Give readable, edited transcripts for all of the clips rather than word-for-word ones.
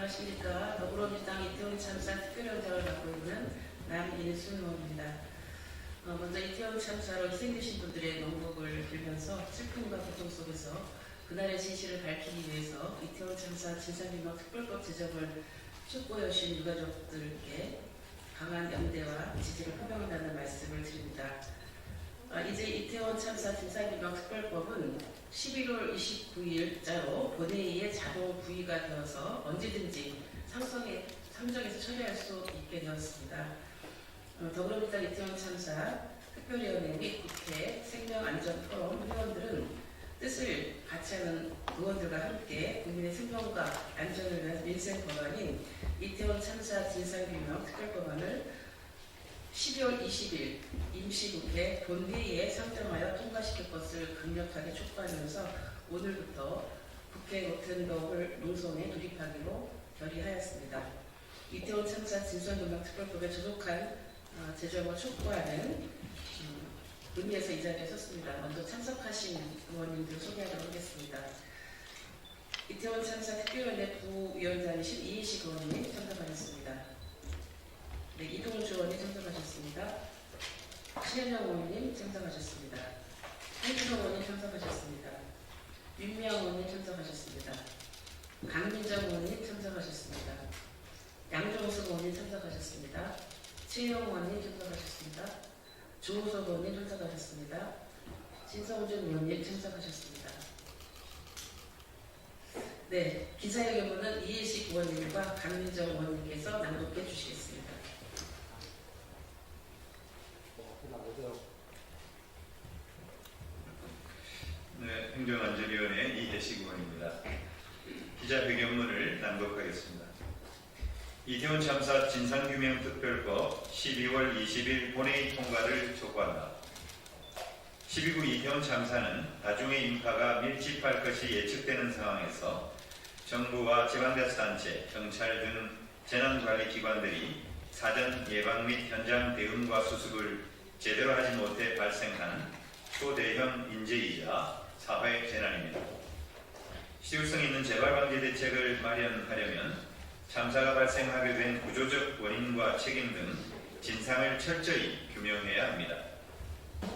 안녕하십니까. 더불어민주당 이태원 참사 특별위원장을 맡고 있는 남인순 의원입니다. 먼저 이태원 참사로 희생되신 분들의 명복을 빌면서 슬픔과 고통 속에서 그날의 진실을 밝히기 위해서 이태원 참사 진상규명 특별법 제정을 촉구해오신 유가족들께 강한 연대와 지지를 표명한다는 말씀을 드립니다. 이제 이태원 참사 진상규명 특별법은 11월 29일자로 본회의에 자동 부의가 되어서 언제든지 상정해서 처리할 수 있게 되었습니다. 더불어민주당 이태원 참사 특별위원회 및 국회 생명안전포럼 회원들은 뜻을 같이 하는 의원들과 함께 국민의 생명과 안전을 위한 민생 법안인 이태원 참사 진상규명 특별법안을 12월 20일 임시국회 본회의에 상정하여 통과시킬 것을 강력하게 촉구하면서 오늘부터 국회 로텐더홀 농성에 돌입하기로 결의하였습니다. 이태원 참사 진상규명 특별법에 조속한 제정을 촉구하는 의미에서 이 자리에 섰습니다. 먼저 참석하신 의원님들 소개하도록 하겠습니다. 이태원 참사 특별위원회 부위원장이신 이인식 의원님 참석하셨습니다. 네, 이동주 의원님 참석하셨습니다. 신현영 의원님 참석하셨습니다. 한준호 의원님 참석하셨습니다. 윤미향 의원님 참석하셨습니다. 강민정 의원님 참석하셨습니다. 양정숙 의원님 참석하셨습니다. 최영 의원님 참석하셨습니다. 조우석 의원님 참석하셨습니다. 신성준 의원님 참석하셨습니다. 네, 기자회견문은 이인식 의원님과 강민정 의원님께서 낭독해 주시겠습니다. 네, 행정안전위원회 이혜식 의원입니다. 기자회견문을 낭독하겠습니다. 이태원 참사 진상규명특별법 12월 20일 본회의 통과를 촉구한다. 12구 이태원 참사는 다중의 인파가 밀집할 것이 예측되는 상황에서 정부와 지방자치단체, 경찰 등 재난관리기관들이 사전 예방 및 현장 대응과 수습을 제대로 하지 못해 발생한 초대형 인재이자 사회 재난입니다. 시효성 있는 재발방지 대책을 마련하려면 참사가 발생하게 된 구조적 원인과 책임 등 진상을 철저히 규명해야 합니다.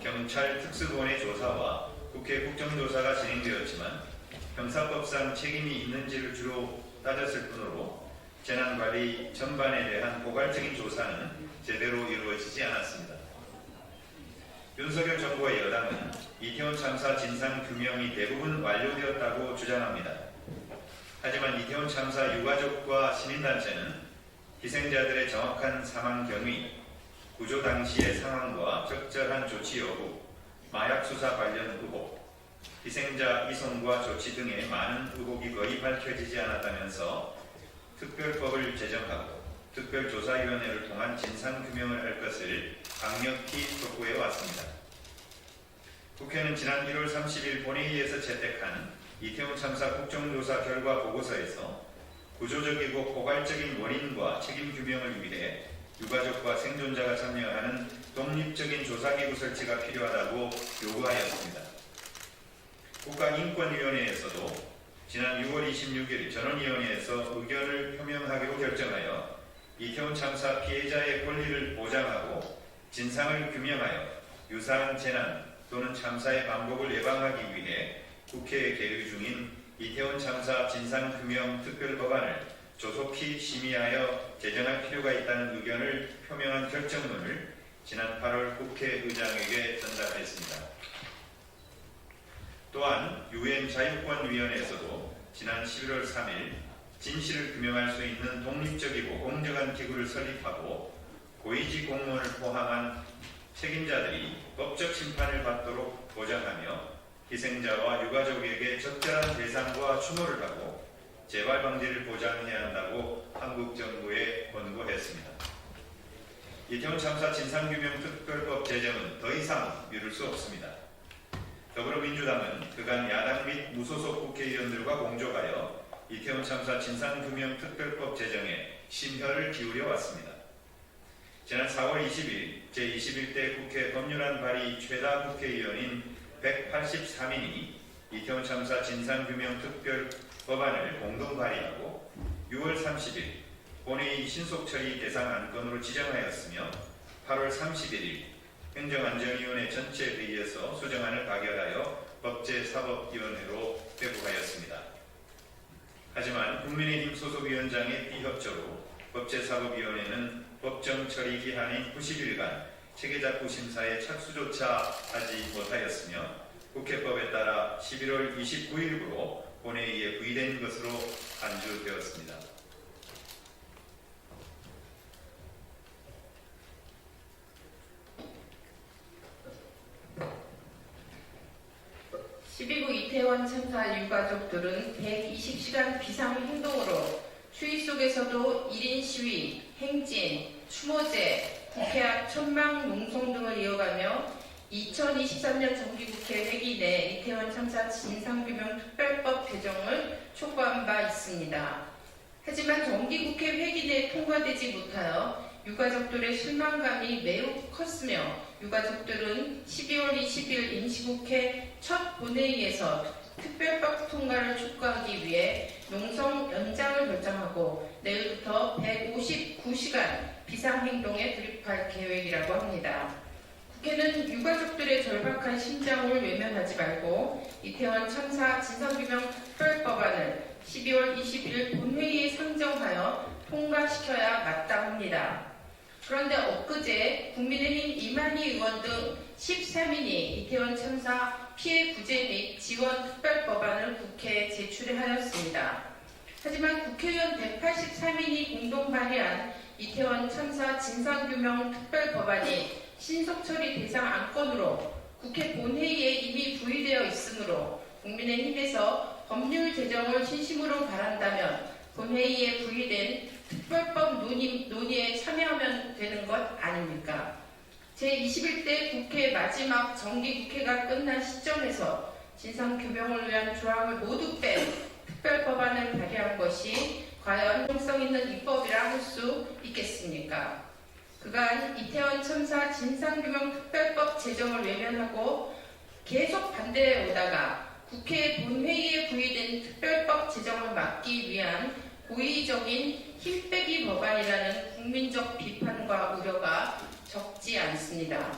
경찰 특수본의 조사와 국회 국정조사가 진행되었지만 형사법상 책임이 있는지를 주로 따졌을 뿐으로 재난관리 전반에 대한 포괄적인 조사는 제대로 이루어지지 않았습니다. 윤석열 정부와 여당은 이태원 참사 진상규명이 대부분 완료되었다고 주장합니다. 하지만 이태원 참사 유가족과 시민단체는 희생자들의 정확한 사망 경위, 구조 당시의 상황과 적절한 조치 여부, 마약 수사 관련 의혹, 희생자 이송과 조치 등의 많은 의혹이 거의 밝혀지지 않았다면서 특별법을 제정하고 특별조사위원회를 통한 진상규명을 할 것을 강력히 촉구해 왔습니다. 국회는 지난 1월 30일 본회의에서 채택한 이태원 참사 국정조사 결과 보고서에서 구조적이고 포괄적인 원인과 책임 규명을 위해 유가족과 생존자가 참여하는 독립적인 조사기구 설치가 필요하다고 요구하였습니다. 국가인권위원회에서도 지난 6월 26일 전원위원회에서 의견을 표명하기로 결정하여 이태원 참사 피해자의 권리를 보장하고 진상을 규명하여 유사한 재난 또는 참사의 반복을 예방하기 위해 국회에 계류 중인 이태원 참사 진상규명 특별법안을 조속히 심의하여 제정할 필요가 있다는 의견을 표명한 결정문을 지난 8월 국회의장에게 전달했습니다. 또한 유엔 자유권위원회에서도 지난 11월 3일 진실을 규명할 수 있는 독립적이고 공정한 기구를 설립하고 고위직 공무원을 포함한 책임자들이 법적 심판을 받도록 보장하며 희생자와 유가족에게 적절한 배상과 추모를 하고 재발 방지를 보장해야 한다고 한국 정부에 권고했습니다. 이태원 참사 진상규명 특별법 제정은 더 이상 미룰 수 없습니다. 더불어민주당은 그간 야당 및 무소속 국회의원들과 공조하여 이태원 참사 진상규명 특별법 제정에 심혈을 기울여 왔습니다. 지난 4월 20일 제21대 국회 법률안 발의 최다 국회의원인 183인이 이태원 참사 진상규명 특별 법안을 공동 발의하고 6월 30일 본회의 신속처리 대상 안건으로 지정하였으며 8월 31일 행정안전위원회 전체 회의에서 수정안을 가결하여 법제사법위원회로 회부하였습니다. 하지만 국민의힘 소속위원장의 비협조로 법제사법위원회는 법정 처리 기한인 90일간 체계작구 심사에 착수조차 하지 못하였으며 국회법에 따라 11월 29일부로 본회의에 부의된 것으로 간주되었습니다. (12구) 이태원 참사 유가족들은 120시간 비상행동으로 추위 속에서도 1인 시위, 행진, 추모제, 국회 앞 천막 농성 등을 이어가며 2023년 정기국회 회기 내 이태원 참사 진상규명 특별법 개정을 촉구한 바 있습니다. 하지만 정기국회 회기 내에 통과되지 못하여 유가족들의 실망감이 매우 컸으며 유가족들은 12월 20일 임시국회 첫 본회의에서 특별법 통과를 촉구하기 위해 농성 연장을 결정하고 내일부터 159시간 비상행동에 돌입할 계획이라고 합니다. 국회는 유가족들의 절박한 심정을 외면하지 말고 이태원 참사 진상규명 특별법안을 12월 20일 본회의에 상정하여 통과시켜야 마땅합니다. 그런데 엊그제 국민의힘 이만희 의원 등 13인이 이태원 참사 피해 구제 및 지원 특별법안을 국회에 제출하였습니다. 하지만 국회의원 183인이 공동 발의한 이태원 참사 진상규명 특별법안이 신속처리 대상 안건으로 국회 본회의에 이미 부의되어 있으므로 국민의힘에서 법률 제정을 진심으로 바란다면 본회의에 부의된 특별법 논의에 참여하면 되는 것 아닙니까? 제21대 국회 마지막 정기국회가 끝난 시점에서 진상규명을 위한 조항을 모두 뺀 특별법안을 발의한 것이 과연 효성 있는 입법이라 할 수 있겠습니까? 그간 이태원 참사 진상규명 특별법 제정을 외면하고 계속 반대해 오다가 국회 본회의에 부의된 특별법 제정을 막기 위한 고의적인 힘빼기 법안이라는 국민적 비판과 우려가 적지 않습니다.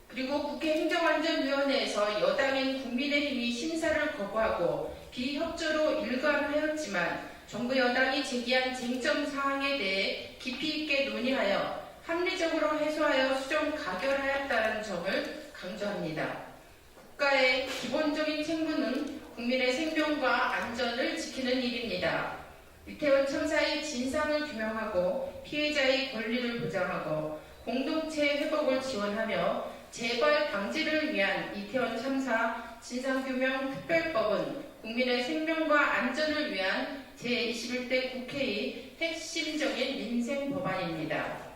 그리고 국회 행정안전위원회에서 여당인 국민의힘이 심사를 거부하고 비협조로 일관하였지만 정부 여당이 제기한 쟁점 사항에 대해 깊이 있게 논의하여 합리적으로 해소하여 수정 가결하였다는 점을 강조합니다. 국가의 기본적인 책무는 국민의 생명과 안전을 지키는 일입니다. 이태원 참사의 진상을 규명하고 피해자의 권리를 보장하고 공동체 회복을 지원하며 재발 방지를 위한 이태원 참사 진상규명 특별법은 국민의 생명과 안전을 위한 제21대 국회의 핵심적인 민생 법안입니다.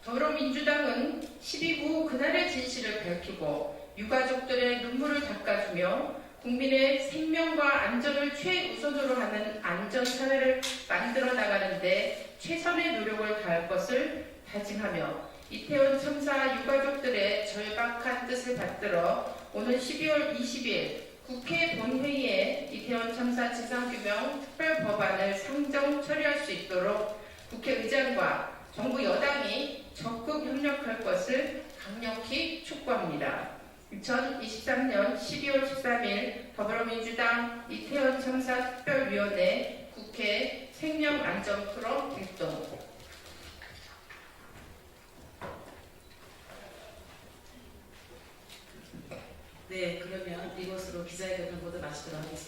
더불어민주당은 12구 그날의 진실을 밝히고 유가족들의 눈물을 닦아주며 국민의 생명과 안전을 최우선으로 하는 안전사회를 만들어 나가는데 최선의 노력을 다할 것을 다짐하며 이태원 참사 유가족들의 절박한 뜻을 받들어 오는 12월 20일 국회 본회의에 이태원 참사 진상규명 특별법안을 상정 처리할 수 있도록 국회의장과 정부 여당이 적극 협력할 것을 강력히 촉구합니다. 2023년 12월 13일 더불어민주당 이태원 참사 특별위원회 국회 생명안전 토론 활동. 네, 그러면 이것으로 기자회견을 모두 마치도록 하겠습니다.